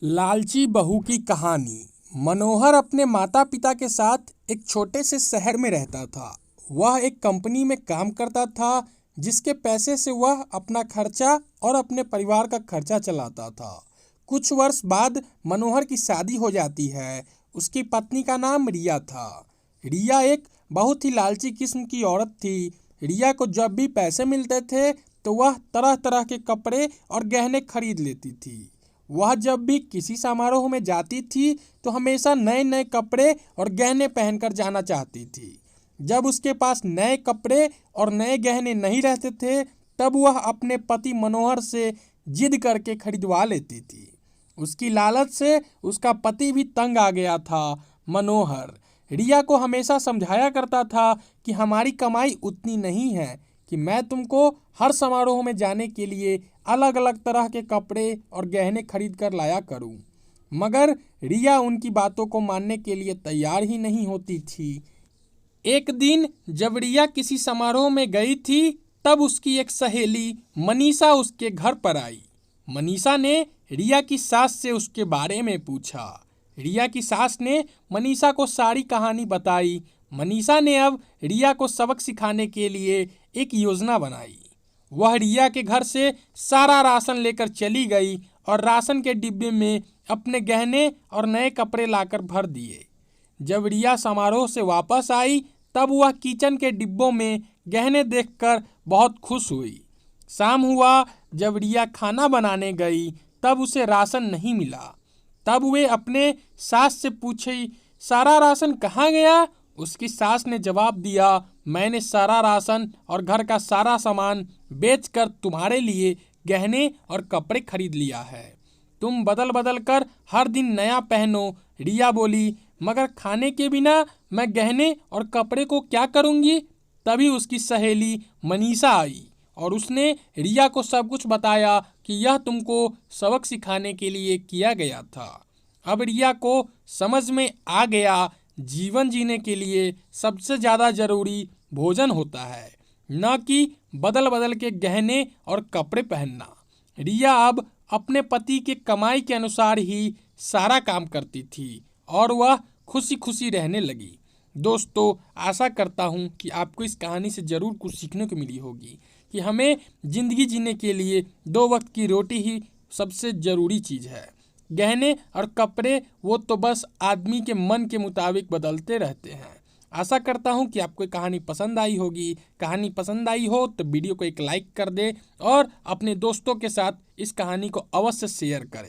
लालची बहू की कहानी। मनोहर अपने माता पिता के साथ एक छोटे से शहर में रहता था। वह एक कंपनी में काम करता था जिसके पैसे से वह अपना खर्चा और अपने परिवार का खर्चा चलाता था। कुछ वर्ष बाद मनोहर की शादी हो जाती है। उसकी पत्नी का नाम रिया था। रिया एक बहुत ही लालची किस्म की औरत थी। रिया को जब भी पैसे मिलते थे तो वह तरह तरह के कपड़े और गहने खरीद लेती थी। वह जब भी किसी समारोह में जाती थी तो हमेशा नए नए कपड़े और गहने पहनकर जाना चाहती थी। जब उसके पास नए कपड़े और नए गहने नहीं रहते थे तब वह अपने पति मनोहर से जिद करके खरीदवा लेती थी। उसकी लालच से उसका पति भी तंग आ गया था। मनोहर रिया को हमेशा समझाया करता था कि हमारी कमाई उतनी नहीं है कि मैं तुमको हर समारोह में जाने के लिए अलग अलग तरह के कपड़े और गहने खरीद कर लाया करूं। मगर रिया उनकी बातों को मानने के लिए तैयार ही नहीं होती थी। एक दिन जब रिया किसी समारोह में गई थी तब उसकी एक सहेली मनीषा उसके घर पर आई। मनीषा ने रिया की सास से उसके बारे में पूछा। रिया की सास ने मनीषा को सारी कहानी बताई। मनीषा ने अब रिया को सबक सिखाने के लिए एक योजना बनाई। वह रिया के घर से सारा राशन लेकर चली गई और राशन के डिब्बे में अपने गहने और नए कपड़े लाकर भर दिए। जब रिया समारोह से वापस आई तब वह किचन के डिब्बों में गहने देखकर बहुत खुश हुई। शाम हुआ, जब रिया खाना बनाने गई तब उसे राशन नहीं मिला। तब वे अपने सास से पूछी, सारा राशन कहाँ गया? उसकी सास ने जवाब दिया, मैंने सारा राशन और घर का सारा सामान बेचकर तुम्हारे लिए गहने और कपड़े खरीद लिया है। तुम बदल बदल कर हर दिन नया पहनो। रिया बोली, मगर खाने के बिना मैं गहने और कपड़े को क्या करूंगी? तभी उसकी सहेली मनीषा आई और उसने रिया को सब कुछ बताया कि यह तुमको सबक सिखाने के लिए किया गया था। अब रिया को समझ में आ गया, जीवन जीने के लिए सबसे ज़्यादा जरूरी भोजन होता है, न कि बदल बदल के गहने और कपड़े पहनना। रिया अब अपने पति के कमाई के अनुसार ही सारा काम करती थी और वह खुशी खुशी रहने लगी। दोस्तों, आशा करता हूँ कि आपको इस कहानी से ज़रूर कुछ सीखने को मिली होगी कि हमें ज़िंदगी जीने के लिए 2 वक्त की रोटी ही सबसे ज़रूरी चीज़ है। गहने और कपड़े वो तो बस आदमी के मन के मुताबिक बदलते रहते हैं। आशा करता हूँ कि आपको कहानी पसंद आई होगी। कहानी पसंद आई हो तो वीडियो को एक लाइक कर दे और अपने दोस्तों के साथ इस कहानी को अवश्य शेयर करें।